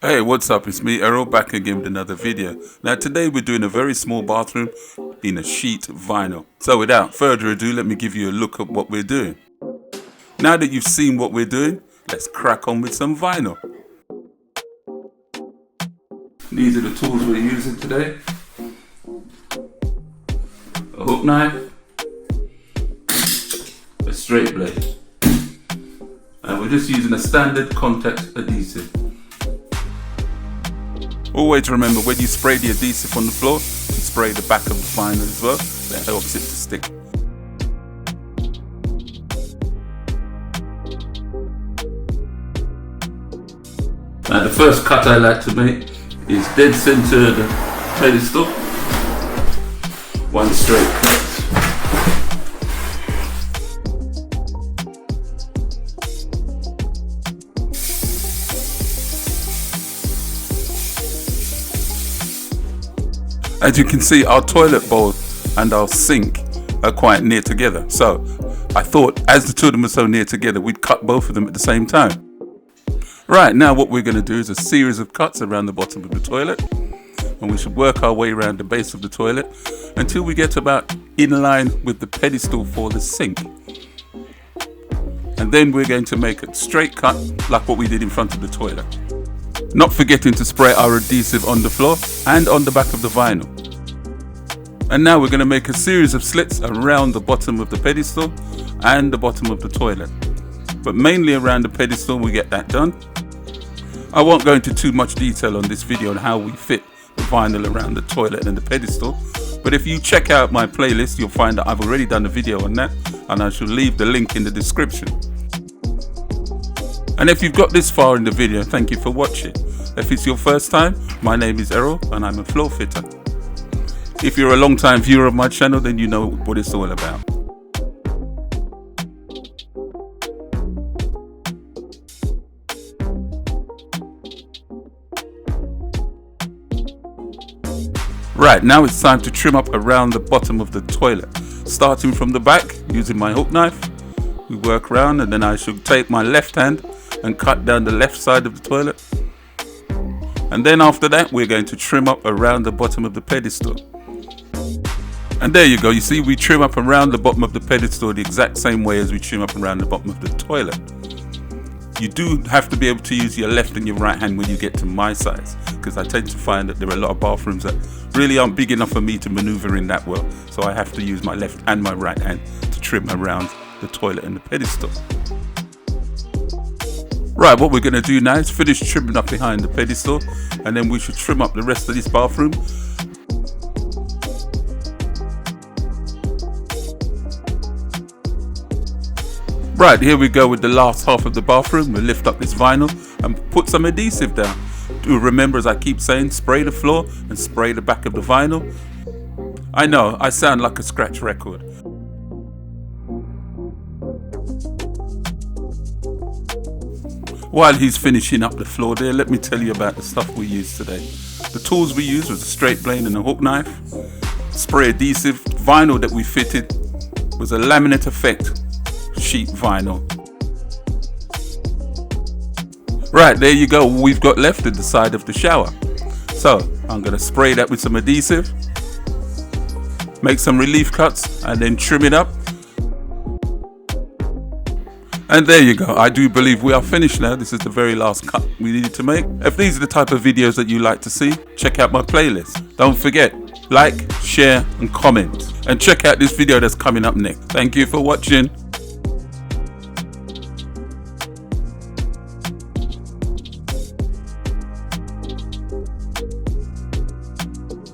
Hey, what's up? It's me, Errol, back again with another video. Now today we're doing a very small bathroom in a sheet vinyl. So without further ado, let me give you a look at what we're doing. Now that you've seen what we're doing, let's crack on with some vinyl. These are the tools we're using today. A hook knife, a straight blade, and we're just using a standard contact adhesive. Always remember, when you spray the adhesive on the floor, you spray the back of the vinyl as well. That helps it to stick. Now the first cut I like to make is dead center of the pedestal. One straight cut. As you can see, our toilet bowl and our sink are quite near together. So I thought, as the two of them are so near together, we'd cut both of them at the same time. Right, now what we're going to do is a series of cuts around the bottom of the toilet. And we should work our way around the base of the toilet until we get about in line with the pedestal for the sink. And then we're going to make a straight cut like what we did in front of the toilet. Not forgetting to spray our adhesive on the floor and on the back of the vinyl. And now we're going to make a series of slits around the bottom of the pedestal and the bottom of the toilet. But mainly around the pedestal we get that done. I won't go into too much detail on this video on how we fit the vinyl around the toilet and the pedestal. But if you check out my playlist, you'll find that I've already done a video on that, and I shall leave the link in the description. And if you've got this far in the video, thank you for watching. If it's your first time, my name is Errol and I'm a floor fitter. If you're a long time viewer of my channel, then you know what it's all about. Right, now it's time to trim up around the bottom of the toilet. Starting from the back, using my hook knife, we work around, and then I should take my left hand and cut down the left side of the toilet. And then after that, we're going to trim up around the bottom of the pedestal. And there you go, you see, we trim up around the bottom of the pedestal the exact same way as we trim up around the bottom of the toilet. You do have to be able to use your left and your right hand when you get to my size, because I tend to find that there are a lot of bathrooms that really aren't big enough for me to maneuver in that well. So I have to use my left and my right hand to trim around the toilet and the pedestal. Right, what we're going to do now is finish trimming up behind the pedestal, and then we should trim up the rest of this bathroom. Right, here we go with the last half of the bathroom. We'll lift up this vinyl and put some adhesive down. Do remember, as I keep saying, spray the floor and spray the back of the vinyl. I know, I sound like a scratch record. While he's finishing up the floor there, let me tell you about the stuff we used today. The tools we used was a straight blade and a hook knife. Spray adhesive vinyl that we fitted was a laminate effect sheet vinyl. Right, there you go. All we've got left is the side of the shower. So I'm going to spray that with some adhesive, make some relief cuts, and then trim it up. And there you go. I do believe we are finished now. This is the very last cut we needed to make. If these are the type of videos that you like to see, check out my playlist. Don't forget, like, share and comment. And check out this video that's coming up next. Thank you for watching.